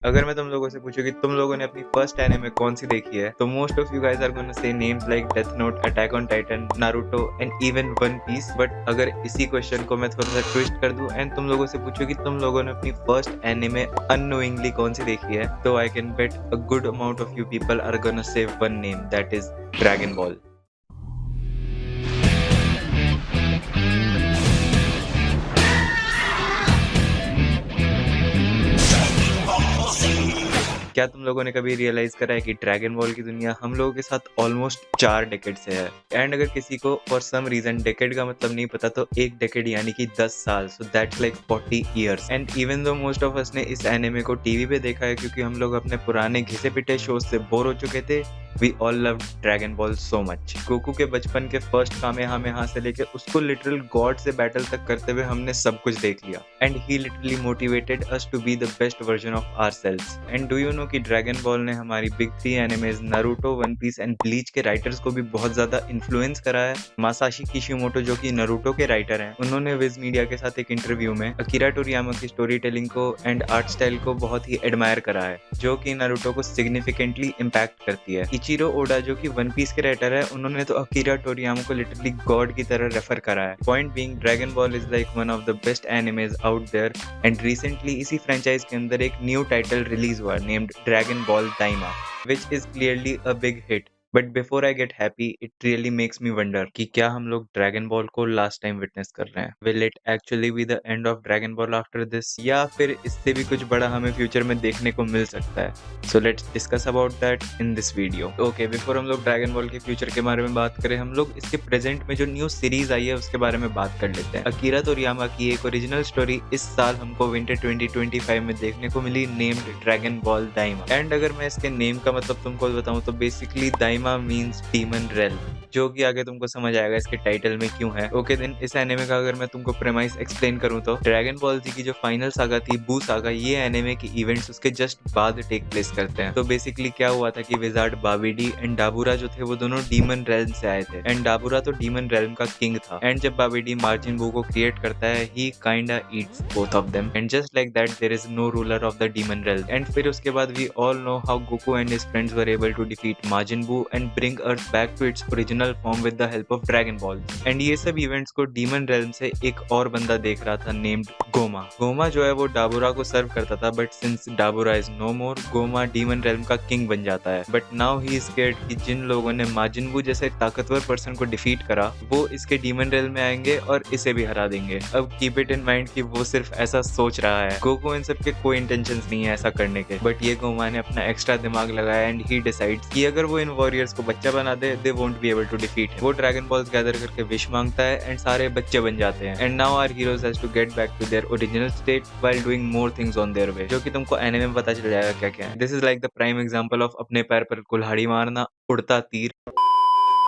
अगर मैं तुम लोगों से पूछूं कि तुम लोगों ने अपनी फर्स्ट एनिमे कौन सी देखी है, तो most of you guys are gonna say names like Death Note, Attack on Titan, Naruto and even One Piece. But अगर इसी क्वेश्चन को मैं थोड़ा सा ट्विस्ट कर दूं एंड तुम लोगों से पूछूं कि तुम लोगों ने अपनी फर्स्ट एनिमे अननोइंगली कौन सी देखी है, तो I can bet a good amount of you people are gonna say one name, that is Dragon Ball. क्या तुम लोगों ने कभी रियलाइज करा है कि ड्रैगन बॉल की दुनिया हम लोगों के साथ ऑलमोस्ट 4 डेकेड से है। एंड अगर किसी को फॉर सम रीजन डेकेड का मतलब नहीं पता, तो एक डेकेड यानी कि 10 साल, so that's like 40 years. And even though most of us ने इस एनिमे को टीवी पे देखा है, क्योंकि हम लोग अपने पुराने घिसे पिटे शोज से बोर हो चुके थे। We all love Dragon Ball so much. Goku के बचपन के फर्स्ट कामेहामेहा से लेकर उसको लिटरल गॉड से बैटल तक करते हुए हमने सब कुछ देख लिया। And he literally motivated us to be the best version of ourselves. And do you know कि ड्रैगन बॉल ने हमारी big 3 animes Naruto, One Piece and Bleach के राइटर्स को भी बहुत ज्यादा इन्फ्लुएंस करा है। मासाशी किशिमोटो, जो कि नारुतो के राइटर हैं, उन्होंने विज मीडिया के साथ एक इंटरव्यू में अकीरा टोरियामा की स्टोरी टेलिंग को एंड आर्ट स्टाइल को बहुत ही एडमायर करा है, जो कि नारुतो को सिग्निफिकेंटली इम्पैक्ट करती है। इचिरो ओडा, जो कि वन पीस के राइटर है, उन्होंने तो अकीरा टोरियामा को लिटरली गॉड की तरह रेफर करा है। Point being, Dragon Ball is like one of the best animes out there. And recently इसी फ्रेंचाइज के अंदर एक न्यू टाइटल रिलीज हुआ named Dragon Ball Daima, which is clearly a big hit. But before I get happy, it really makes me wonder कि क्या हम लोग ड्रैगन बॉल को लास्ट टाइम विटनेस कर रहे हैं। Will it actually be the end of Dragon ball after this, या फिर इससे भी कुछ बड़ा हमें फ्यूचर में देखने को मिल सकता है। So let's discuss about that in this video. Okay, before हम लोग ड्रैगन बॉल के फ्यूचर के बारे में बात करें, हम लोग इसके प्रेजेंट में जो न्यू सीरीज आई है उसके बारे में बात कर लेते हैं। अकीरा तोरियामा की एक ओरिजिनल स्टोरी इस साल हमको विंटर 2025 में देखने को मिली, नेम्ड ड्रैगन बॉल दाइमा। एंड अगर मैं इसके नेम का मतलब तुमको बताऊं, तो बेसिकली दाइमा मीन्स डीमन रेल्म, जो कि आगे तुमको समझ आएगा इसके टाइटल में क्यों है। ओके देन, इस एनिमे का अगर मैं तुमको प्रेमाइस एक्सप्लेन करूं, तो ड्रैगन बॉल जी की जो फाइनल सागा थी, बू सागा, ये एनिमे की इवेंट्स उसके जस्ट बाद टेक प्लेस करते हैं। तो बेसिकली क्या हुआ था कि विजार्ड बाबिडी एंड डाबुरा जो थे, वो दोनों डीमन रेल्म से आए थे। एंड डाबुरा तो डीमन रेल्म का किंग था। एंड जब बाबिडी मार्जिन बू को क्रिएट करता है, he kinda eats both of them. And just like that there is no ruler of the demon realm. And फिर उसके बाद we all know how Goku and his friends were able to defeat Majin Buu and bring Earth back to its original form with the help of Dragon Ball. And ये सब events को demon realm से एक और बंदा देख रहा था, नेम्ड गोमा। गोमा जो है वो डाबुरा को सर्व करता था, but since Dabura is no more, Gomah demon realm का किंग बन जाता है। But now he is scared कि जिन लोगों ने मार्जिन बू जैसे ताकतवर पर्सन को डिफीट करा, वो इसके डीमन रेल्म में आएंगे और इसे भी हरा देंगे। अब कीप इट इन माइंड कि वो सिर्फ ऐसा सोच रहा है, गोकू इन सब के कोई इंटेंशंस नहीं है ऐसा करने के, बट ये गोमा ने अपना एक्स्ट्रा दिमाग लगाया एंड ही डिसाइड्स कि अगर वो इन वॉरियर्स को बच्चा बना दे, they won't be able to defeat. वो ड्रैगन बॉल्स गैदर करके विश मांगता है एंड सारे बच्चे बन जाते हैं। And now our heroes has to get back to their original state while doing more things on their way, जो कि तुमको एनिमे में पता चल जाएगा क्या क्या है। This is like the prime example of अपने पैर पर कुल्हाड़ी मारना, उड़ता तीर।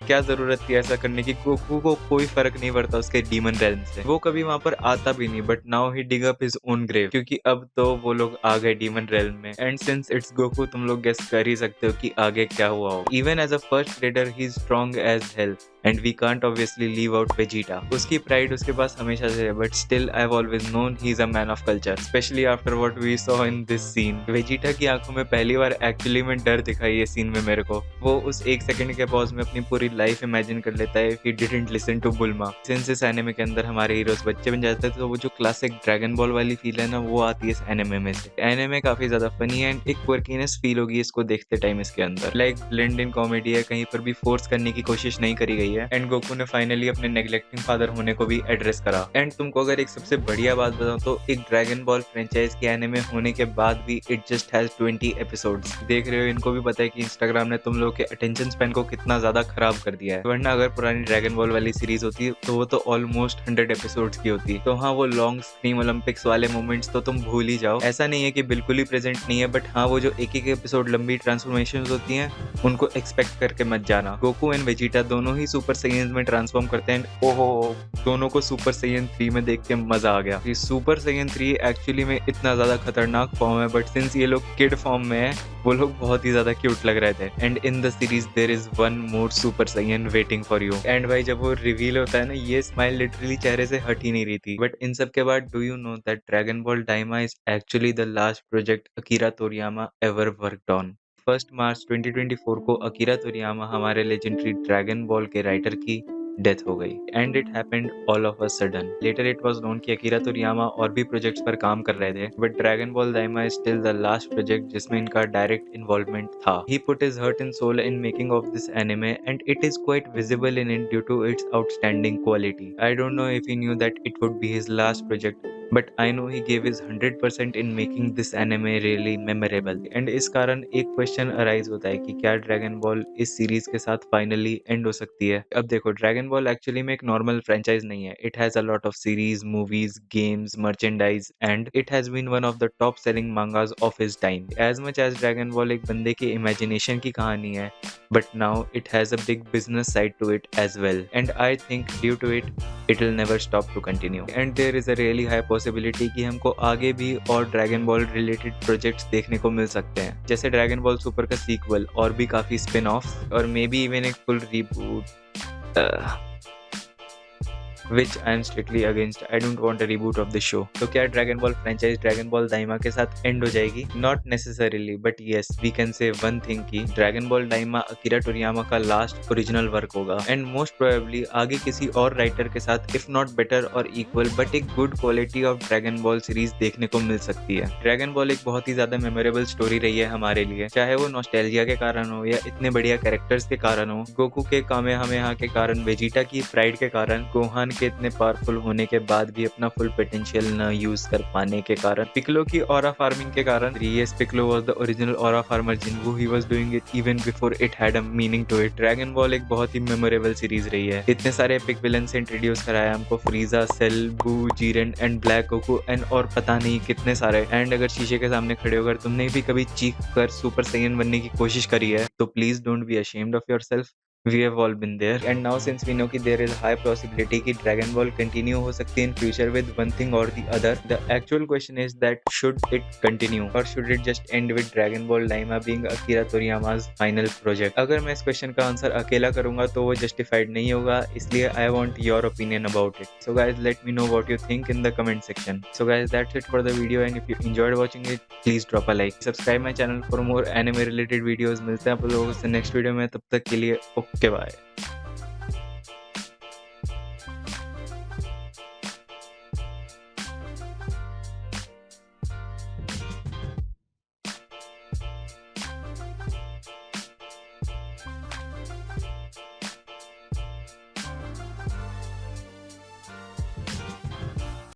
क्या जरूरत थी ऐसा करने की? गोकू को कोई फर्क नहीं पड़ता उसके डीमन रेल्म से, वो कभी वहां पर आता भी नहीं। But now he dig up his own grave, क्योंकि अब तो वो लोग आ गए डीमन रेल्म में। एंड सिंस इट्स गोकू, तुम लोग गेस कर ही सकते हो कि आगे क्या हुआ हो। Even as a first reader he is strong as hell and we can't obviously leave out Vegeta. उसकी प्राइड उसके पास हमेशा से है, but still I have always known he is a man of culture, especially after what we saw in this scene. Vegeta की आंखों में पहली बार एक्चुअली में डर दिखाई ये सीन में मेरे को। वो उस एक सेकंड के पॉज में अपनी पूरी लाइफ इमेजिन कर लेता है if he didn't listen to बुल्मा। Since इस एनिमे के अंदर हमारे हीरोज बच्चे बन जाते हैं, तो वो जो क्लासिक ड्रैगन बॉल वाली फील है ना, वो आती है इस एनिमे में से। एनिमे काफी ज्यादा फनी है एंड एक क्वर्कीनेस फील होगी इसको देखते टाइम इसके अंदर। लाइक ब्लेंड इन कॉमेडी है, कहीं पर भी फोर्स करने की कोशिश नहीं करी गई है। एंड गोकू ने फाइनली अपने नेग्लेक्टिंग फादर होने को भी एड्रेस करा। एंड तुमको अगर एक सबसे बढ़िया बात बताऊं, तो एक ड्रैगन बॉल फ्रेंचाइज के एनिमे होने के बाद भी इट जस्ट हैज 20 एपिसोड्स। देख रहे हो, इनको भी पता है कि इंस्टाग्राम ने तुम लोग के अटेंशन स्पैन को कितना ज्यादा खराब कर दिया है। वरना अगर पुरानी ड्रैगन बॉल वाली सीरीज होती तो वो तो ऑलमोस्ट 100 एपिसोड्स की होती। तो हाँ, वो लॉन्ग स्क्रीन ओलंपिक्स वाले मोमेंट्स तो तुम भूल ही जाओ। ऐसा नहीं है कि बिल्कुल ही प्रेजेंट नहीं है, बट हाँ, वो जो एक एक एपिसोड लंबी ट्रांसफॉर्मेशन होती हैं, उनको एक्सपेक्ट करके मत जाना। गोकू एंड वेजिटा दोनों ही सुपर सैयन में ट्रांसफॉर्म करते हैं। ओहो, दोनों को सुपर सैयन 3 में देख के मजा आ गया। सुपर सैयन 3 एक्चुअली में इतना ज्यादा खतरनाक फॉर्म है, बट सिंस ये लोग किड फॉर्म में है, वो लोग बहुत ही ज्यादा क्यूट लग रहे थे। And in the series there is one more Super Saiyan waiting for you. And भाई जब वो रिवील होता है ना, ये स्माइल लिटरली चेहरे से हट ही नहीं रही थी। बट इन सब के बाद do you know that Dragon Ball Daima is actually the last project Akira Toriyama ever worked on. 1 March 2024 को अकीरा तोरियामा हमारे लेजेंडरी ड्रैगन बॉल के राइटर की डेथ हो गई and it happened all of a sudden. Later it was known कि Akira Toriyama और भी projects पर काम कर रहे थे, but Dragon Ball Daima is still the last project जिसमें इनका डायरेक्ट इन्वॉल्वमेंट था। He put his heart and soul in making of this anime and it is quite visible in it due to its outstanding quality. I don't know if he knew that it would be his last project, but I know he gave his 100% in making this anime really memorable. And इस कारण एक question arise होता है कि क्या Dragon ball इस series के साथ फाइनली एंड हो सकती है। अब देखो, ड्रैगन बॉल एक्चुअली में एक नॉर्मल फ्रेंचाइज नहीं है। It has a lot of series, movies, games, merchandise and it has been one of the top selling mangas of his time. As much as Dragon Ball एक बंदे की imagination की कहानी है, but now it has a big business side to it as well, and I think due to it will never stop to continue, and there is a really high possibility कि हमको आगे भी और dragon ball related projects देखने को मिल सकते हैं, जैसे ड्रैगन बॉल सुपर का सीक्वल और भी काफी स्पिन ऑफ और मे बी इवन एक full reboot, which I am strictly against. I don't want a reboot of the show. तो क्या Dragon Ball franchise Dragon Ball Daima के साथ एंड हो जाएगी? Not necessarily, but yes, we can say one thing कि Dragon Ball दाइमा Akira टोरियामा का last original work होगा and most probably आगे किसी और राइटर के साथ इफ नॉट बेटर और इक्वल बट एक good quality of Dragon ball series देखने को मिल सकती है। ड्रैगन बॉल एक बहुत ही ज्यादा मेमोरेबल स्टोरी रही है हमारे लिए, चाहे वो नॉस्टैल्जिया के कारण हो या इतने बढ़िया कैरेक्टर्स के कारण हो, गोकू के कामेहामेहा के कारण, वेजिटा की प्राइड के कारण, गोहान के इतने पावरफुल होने के बाद भी अपना फुल पोटेंशियल न यूज कर पाने के कारण, पिकलो की ऑरा फार्मिंग के कारण। Yes, Piccolo was the original aura farmer Jinwoo. He was doing it even before it had a meaning to it. Dragon Ball एक बहुत ही मेमोरेबल सीरीज रही है। इतने सारे एपिक विलन से इंट्रोड्यूस कराया हमको, फ्रीजा, सेल, बू, जीरेन एंड ब्लैक गोकू एंड और पता नहीं कितने सारे। एंड अगर शीशे के सामने खड़े होकर तुमने भी कभी चीख कर सुपर सैयन बनने की कोशिश करी है तो please don't be ashamed of yourself. We have all been there, and now since we know कि there is high possibility कि Dragon Ball continue हो सकती है in future with one thing or the other, the actual question is that should it continue or should it just end with Dragon Ball Daima being Akira Toriyama's final project? अगर मैं इस question का answer अकेला करूंगा तो वो justified नहीं होगा, इसलिए I want your opinion about it. So guys, let me know what you think in the comment section. So guys, that's it for the video, and if you enjoyed watching it, please drop a like. Subscribe my channel for more anime related videos. मिलते हैं आप लोगों से next video में, तब तक के लिए ओके बाय।